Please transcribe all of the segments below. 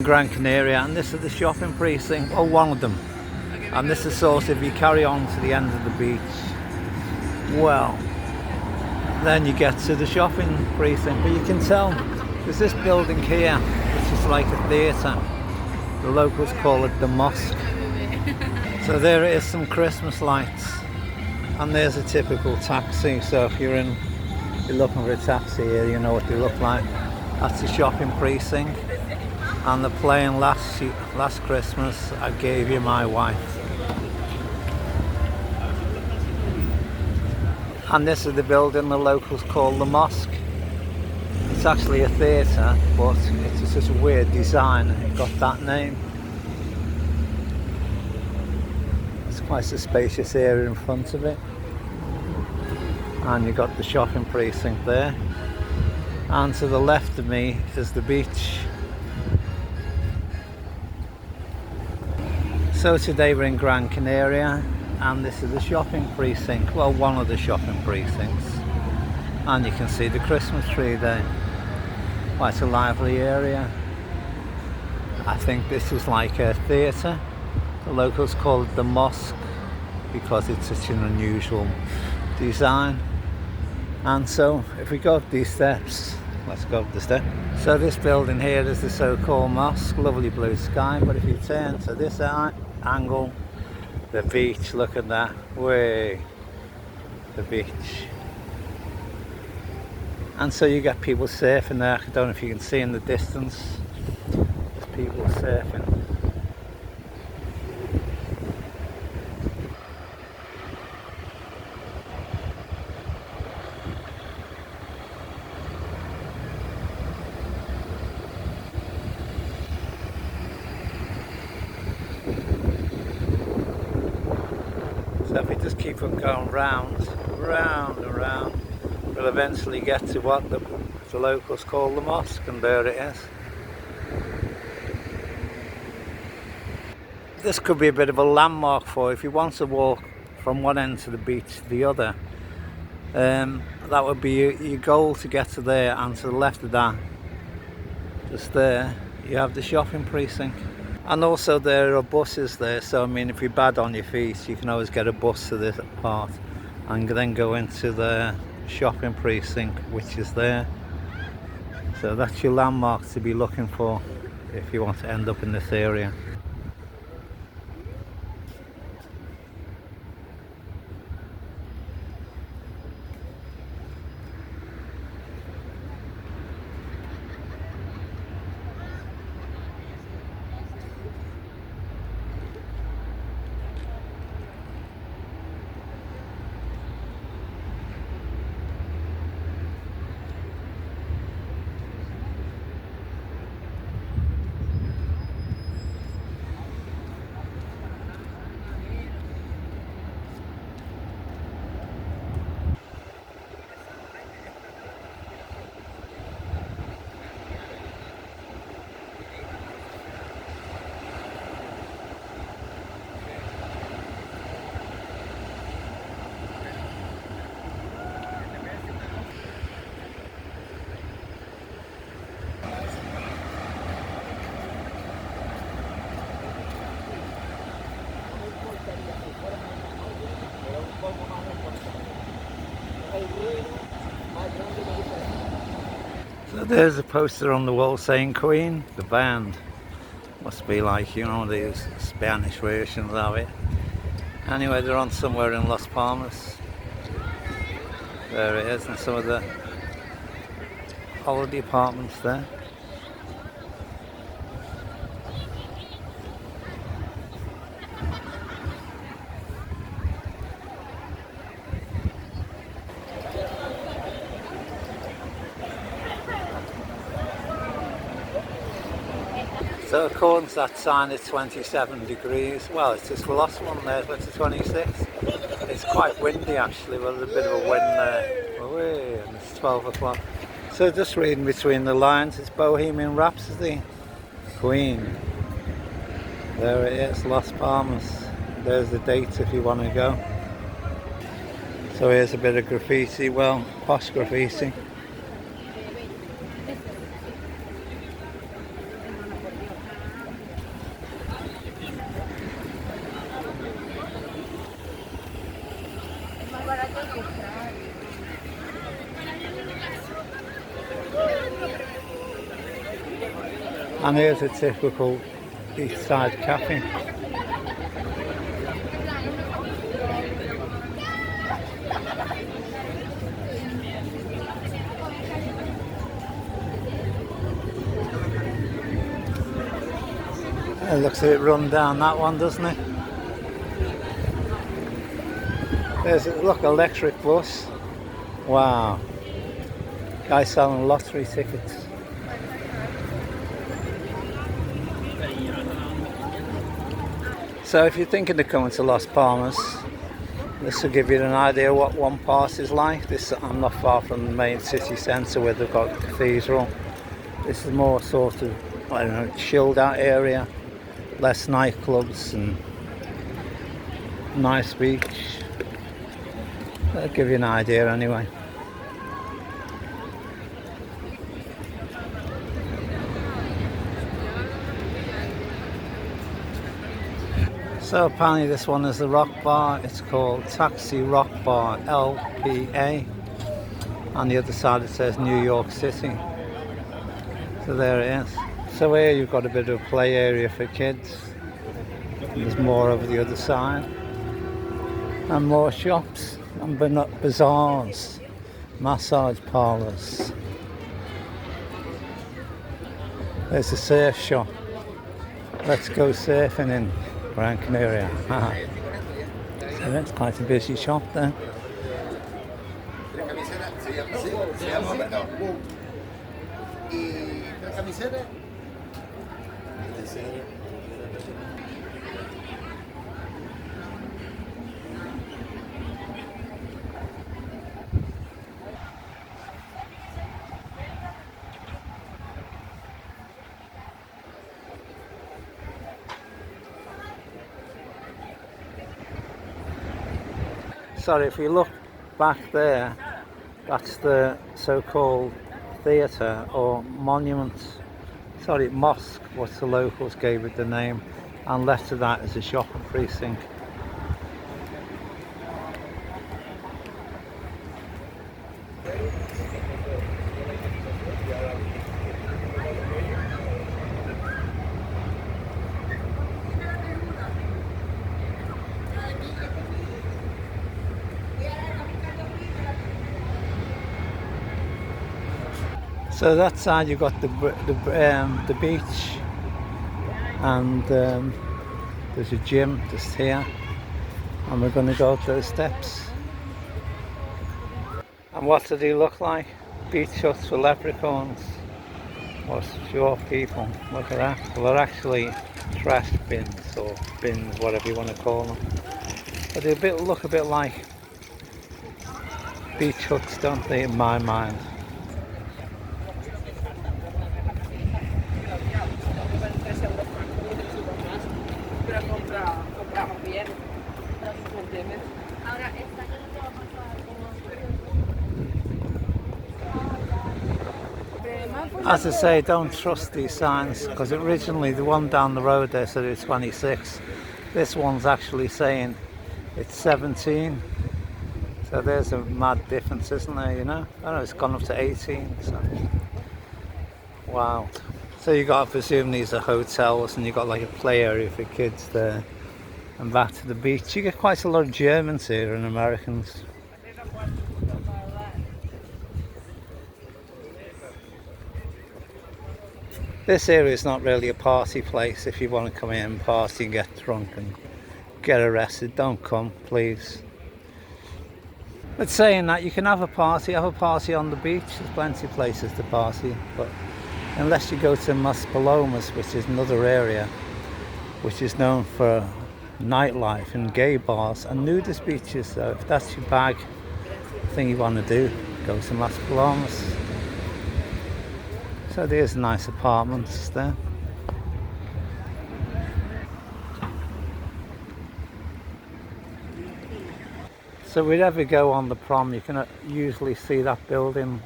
Gran Canaria, and this is the shopping precinct, or one of them. And this is sort of, if you carry on to the end of the beach, well, then you get to the shopping precinct. But you can tell there's this building here, which is like a theatre. The locals call it the mosque. So there it is, some Christmas lights, and there's a typical taxi. So if you're looking for a taxi here, you know what they look like. That's the shopping precinct. And they're playing last Christmas I Gave You My Wife. And this is the building the locals call the mosque. It's actually a theatre, but it's just a weird design. It got that name. It's quite a spacious area in front of it. And you've got the shopping precinct there. And to the left of me is the beach. So today we're in Gran Canaria, and this is the shopping precinct, well, one of the shopping precincts, and you can see the Christmas tree there. Quite a lively area. I think this is like a theatre. The locals call it the mosque because it's such an unusual design. And so if we go up these steps, let's go up the step. So this building here is the so-called mosque, lovely blue sky, but if you turn to this angle, the beach, look at that, way, the beach. And so you get people surfing there. I don't know if you can see in the distance, there's people surfing. So if we just keep on going round and round, we'll eventually get to what the locals call the mosque, and there it is. This could be a bit of a landmark for you if you want to walk from one end to the beach to the other. That would be your goal, to get to there, and to the left of that, just there, you have the shopping precinct. And also there are buses there, so I mean, if you're bad on your feet, you can always get a bus to this part and then go into the shopping precinct, which is there. So that's your landmark to be looking for if you want to end up in this area. So there's a poster on the wall saying Queen, the band. Must be like, you know, these Spanish versions of it. Anyway, they're on somewhere in Las Palmas. There it is, and some of the holiday apartments there. So according to that sign, it's 27 degrees. Well, it's just the last one there, but it's 26. It's quite windy actually, well, there's a bit of a wind there. Away, and it's 12 o'clock. So just reading between the lines, it's Bohemian Rhapsody, Queen. There it is, Las Palmas. There's the date if you want to go. So here's a bit of graffiti, well, posh graffiti. And here's a typical beachside cafe. It looks a bit run down, that one, doesn't it? There's a look, electric bus. Wow. Guy selling lottery tickets. So if you're thinking of coming to Las Palmas, this will give you an idea what one part is like. I'm not far from the main city centre where they've got the cathedral. This is more sort of, I don't know, chilled out area, less nightclubs and nice beach. That'll give you an idea anyway. So apparently this one is the rock bar. It's called Taxi Rock Bar LPA. On the other side it says New York City. So there it is. So here you've got a bit of a play area for kids. There's more over the other side. And more shops and bazaars, massage parlours. There's a surf shop. Let's go surfing in Gran Canaria. So that's quite a busy shop there. Sorry, if we look back there, that's the so-called theatre or monument, sorry, mosque, what the locals gave it the name, and left to that is a shopping precinct. So that side you've got the beach, and there's a gym just here, and we're going to go up those steps. And what do they look like? Beach huts for leprechauns, or short people. Look at that. Well, they're actually trash bins or bins, whatever you want to call them. But they look a bit like beach huts, don't they, in my mind? As I say, don't trust these signs, because originally the one down the road there said it's 26. This one's actually saying it's 17. So there's a mad difference, isn't there, you know? I know it's gone up to 18, so wow. So you got to presume these are hotels, and you've got like a play area for kids there, and back to the beach. You get quite a lot of Germans here and Americans. This area is not really a party place. If you want to come in and party and get drunk and get arrested, don't come, please. But saying that, you can have a party on the beach. There's plenty of places to party, but unless you go to Las Palmas, which is another area which is known for nightlife and gay bars and nudist beaches. So if that's your bag, thing you want to do, go to Las Palmas. So there's nice apartments there. So if we ever go on the prom, you can usually see that building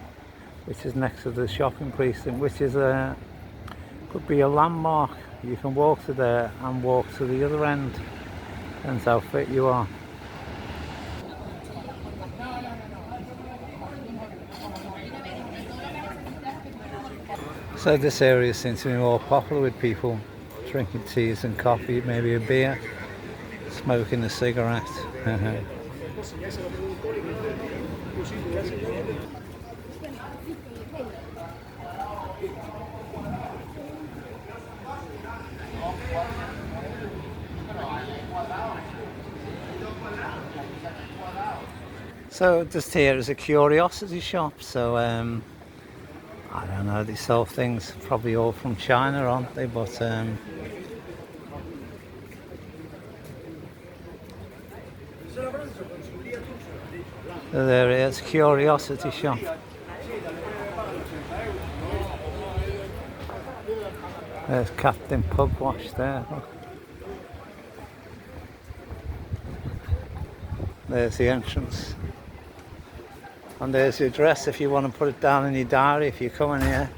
which is next to the shopping precinct, which is could be a landmark. You can walk to there and walk to the other end. Depends how fit you are. So this area seems to be more popular with people drinking teas and coffee, maybe a beer, smoking a cigarette. So just here is a curiosity shop, so I don't know, they sell things probably all from China, aren't they? But so there it is, curiosity shop. There's Captain Pub Wash there. Look. There's the entrance. And there's the address if you want to put it down in your diary if you're coming here.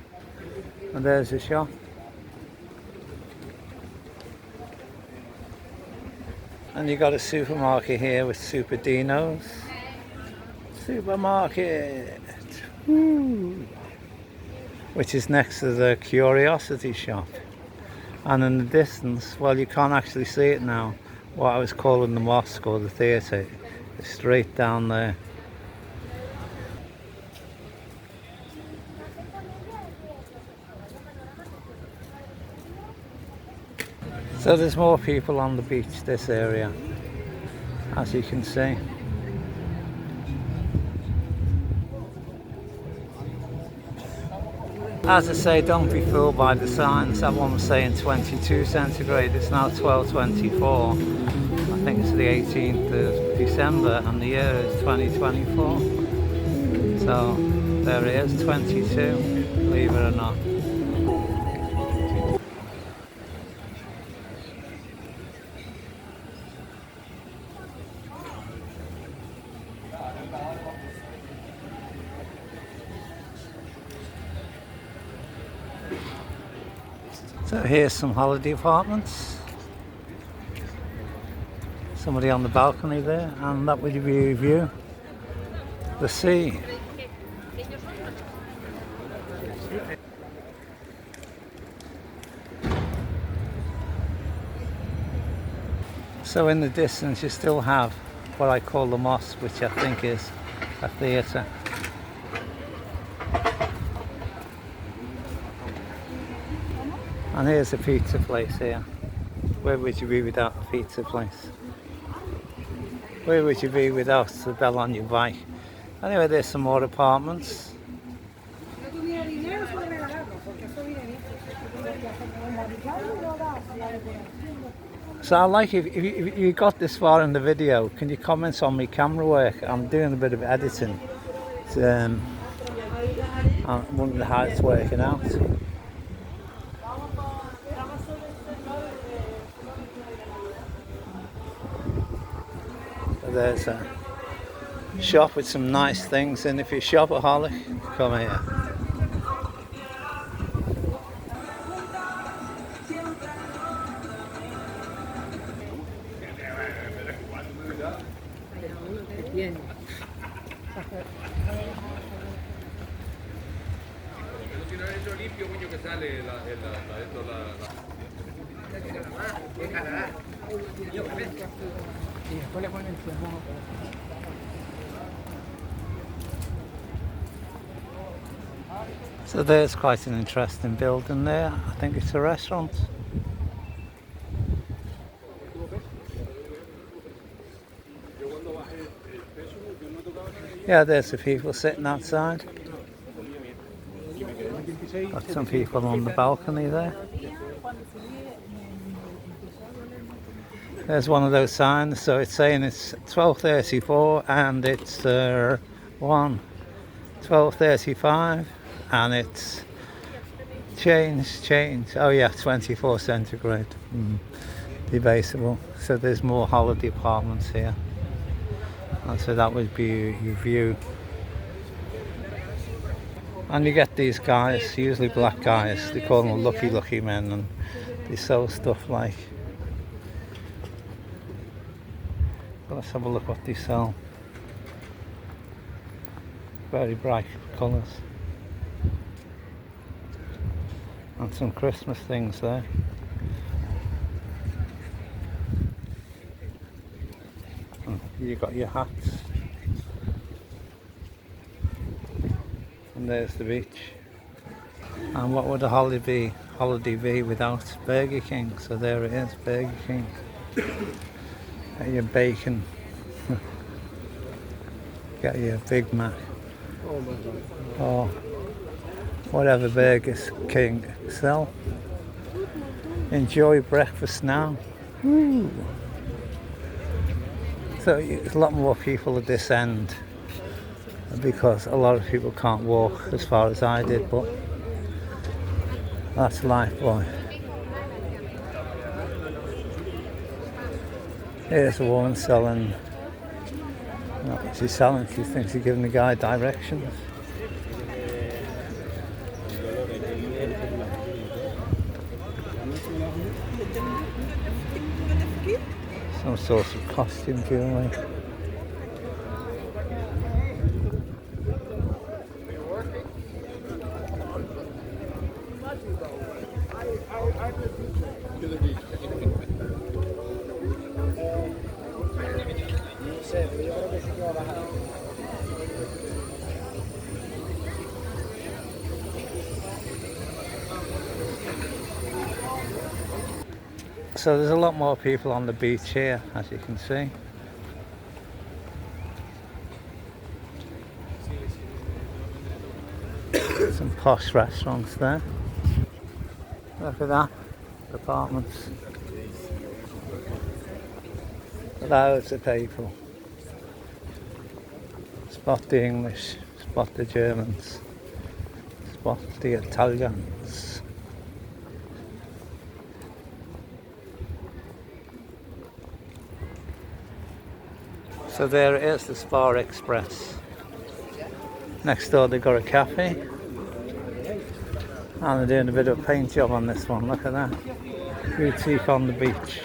And there's the shop. And you got a supermarket here with Super Dinos. Supermarket! Woo. Which is next to the curiosity shop. And in the distance, well, you can't actually see it now, what I was calling the mosque or the theatre is straight down there. So there's more people on the beach, this area, as you can see. As I say, don't be fooled by the signs. That one was saying 22 centigrade, it's now 12.24. I think it's the 18th of December and the year is 2024. So there it is, 22, believe it or not. So here's some holiday apartments. Somebody on the balcony there, and that would be a view. The sea. So in the distance you still have what I call the mosque, which I think is a theatre. And here's a pizza place here. Where would you be without a pizza place? Where would you be without the bell on your bike? Anyway, there's some more apartments. So I like if you got this far in the video, can you comment on my camera work? I'm doing a bit of editing. I'm wondering how it's working out. There's a shop with some nice things, and if you're a shopaholic, come here. So there's quite an interesting building there. I think it's a restaurant. Yeah, there's the people sitting outside. Got some people on the balcony there. There's one of those signs, so it's saying it's 12:34 and it's 12:35 and it's change. Oh yeah, 24 centigrade. Debatable. So there's more holiday apartments here. And so that would be your view. And you get these guys, usually black guys, they call them lucky men, and they sell stuff like, let's have a look what they sell. Very bright colours. some Christmas things there. You got your hats. And there's the beach. And what would a holiday be without Burger King? So there it is, Burger King. Get your bacon. Get your Big Mac. Or whatever Burger King sell. Enjoy breakfast now. Woo. So there's a lot more people at this end because a lot of people can't walk as far as I did, but that's life, boy. Here's a woman selling. She's selling. She thinks she's giving the guy directions. Some sort of costume jewelry. So there's a lot more people on the beach here, as you can see. Some posh restaurants there. Look at that, apartments. Loads of people. Spot the English, spot the Germans, spot the Italians. So there it is, the Spa Express. Next door they've got a cafe. And they're doing a bit of a paint job on this one, look at that. Boutique on the beach.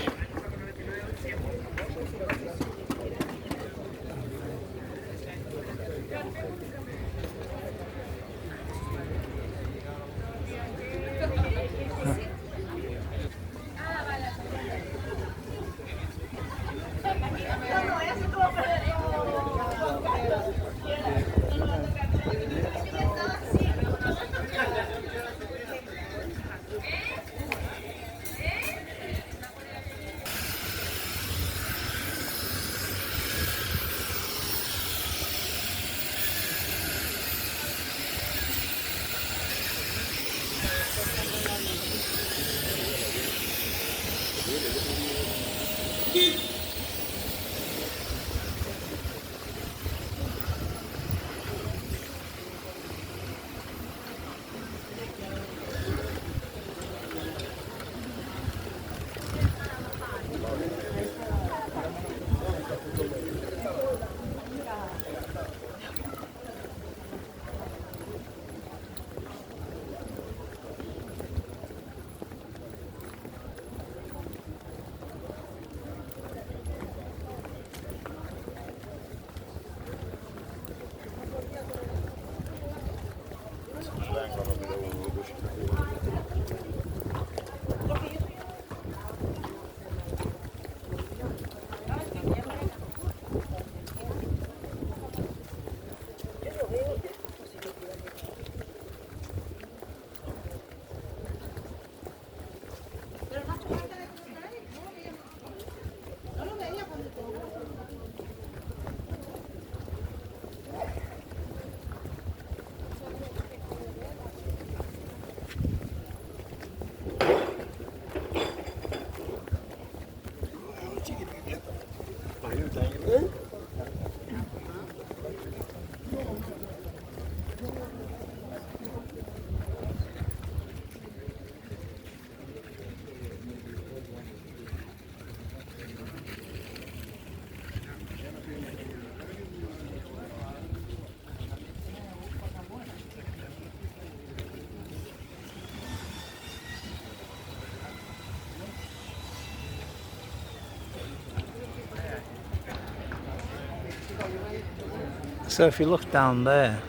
So if you look down there,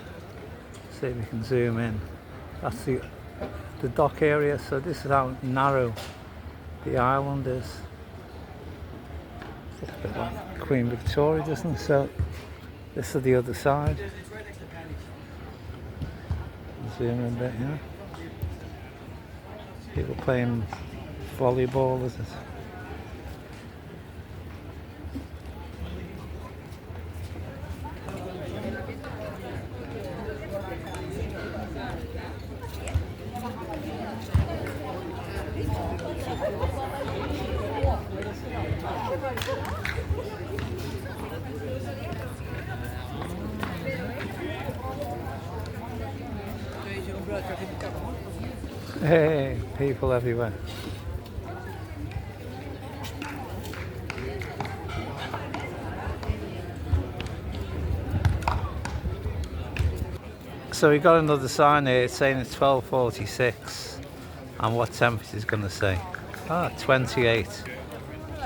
see if we can zoom in, that's the the dock area. So this is how narrow the island is. It's a bit like Queen Victoria, doesn't it? So this is the other side. Zoom in a bit, yeah. People playing volleyball, is it? Hey, people everywhere. So we got another sign here, it's saying it's 12:46, and what temperature is going to say? 28.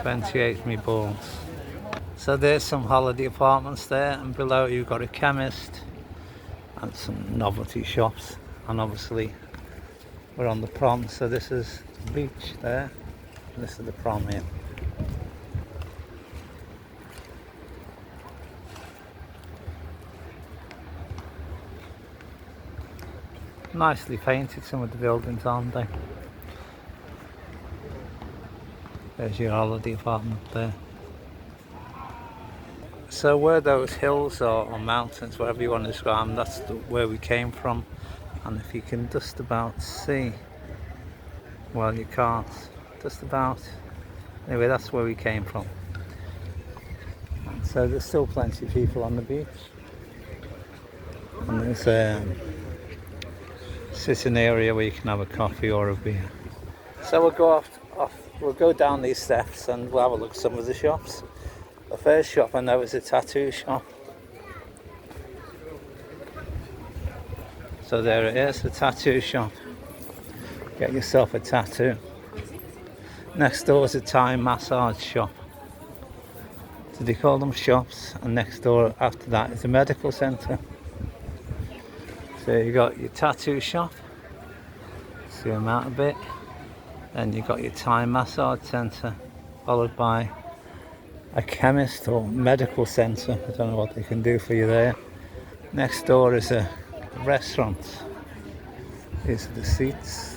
28 me balls. So there's some holiday apartments there, and below you've got a chemist and some novelty shops, and obviously we're on the prom, so this is the beach there, and this is the prom here. Nicely painted, some of the buildings, aren't they? There's your holiday apartment there. So where those hills are, or mountains, whatever you want to describe them, that's where we came from. And if you can just about see, well, you can't, just about, anyway, that's where we came from. And so there's still plenty of people on the beach, and there's a sitting area where you can have a coffee or a beer. So we'll go we'll go down these steps and we'll have a look at some of the shops. The first shop I know is a tattoo shop. So there it is, the tattoo shop. Get yourself a tattoo. Next door is a Thai massage shop. So they call them shops, and next door after that is a medical centre. So you got your tattoo shop, zoom out a bit, then you got your Thai massage centre, followed by a chemist or medical centre. I don't know what they can do for you there. Next door is a restaurant. These are the seats.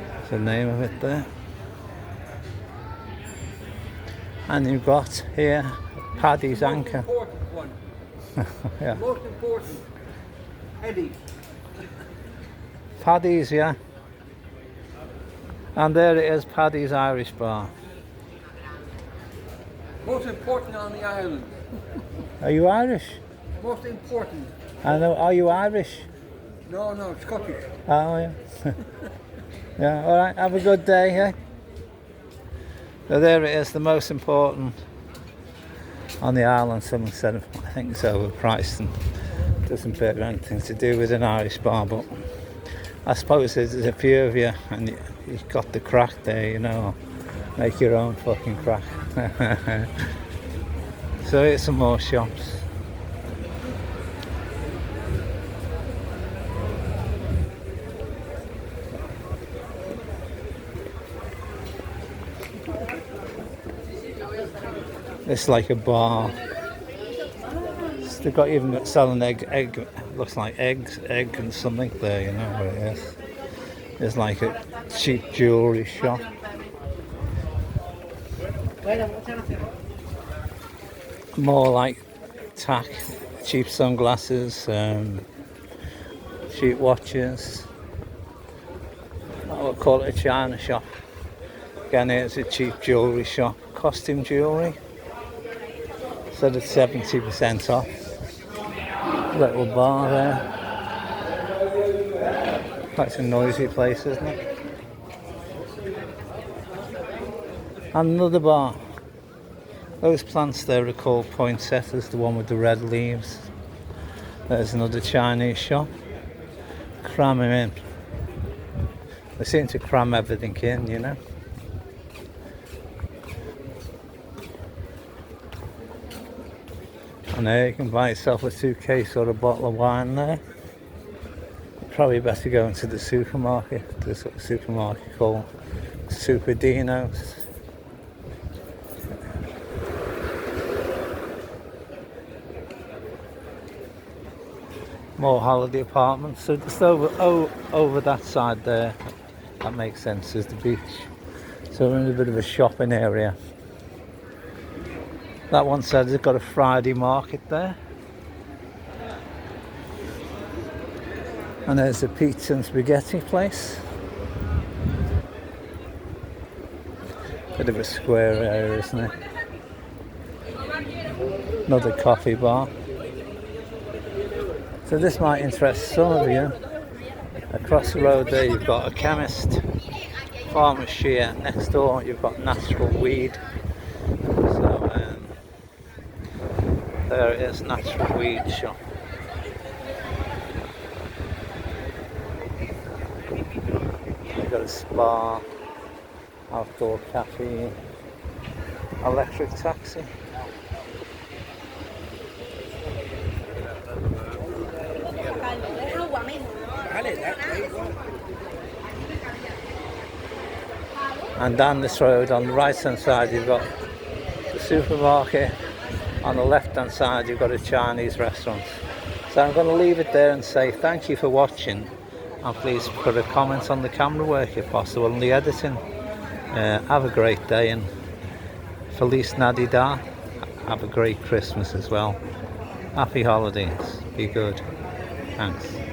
That's the name of it there. And you've got here Paddy's Anchor. Yeah. Most important, Eddie. Paddy's, yeah. And there it is, Paddy's Irish Bar. Most important on the island. Are you Irish? Most important. I know. Are you Irish? No, Scottish. Oh, yeah. Yeah, all right. Have a good day, yeah. So there it is, the most important on the island. Someone said I think it's overpriced and doesn't appear anything to do with an Irish bar, but I suppose there's a few of you and you've got the crack there, you know. Make your own fucking crack. So here's some more shops. It's like a bar. They've got even selling egg. Looks like egg and something there. You know what it is. There's like a cheap jewellery shop. More like tack, cheap sunglasses, cheap watches. I would call it a China shop. Again, here's a cheap jewellery shop, costume jewellery. So that's 70% off. Little bar there. Quite a noisy place, isn't it? And another bar. Those plants there are called poinsettias, the one with the red leaves. There's another Chinese shop. Cram them in. They seem to cram everything in, you know. And there you can buy yourself a suitcase or a bottle of wine there. probably better go into the supermarket. There's a supermarket called Super Dino's. More holiday apartments. So just over that side there, that makes sense, is the beach. So we're in a bit of a shopping area. That one said they've got a Friday market there. And there's a pizza and spaghetti place. Bit of a square area, isn't it? Another coffee bar. So this might interest some of you. Across the road there you've got a chemist, farmer's shear. Next door you've got natural weed. So there it is, natural weed shop. You've got a spa, outdoor cafe, electric taxi. And down this road on the right hand side you've got the supermarket, on the left hand side you've got a Chinese restaurant. So I'm going to leave it there and say thank you for watching, and please put a comment on the camera work if possible and the editing. Have a great day and Feliz Navidad. Have a great Christmas as well. Happy holidays. Be good. Thanks.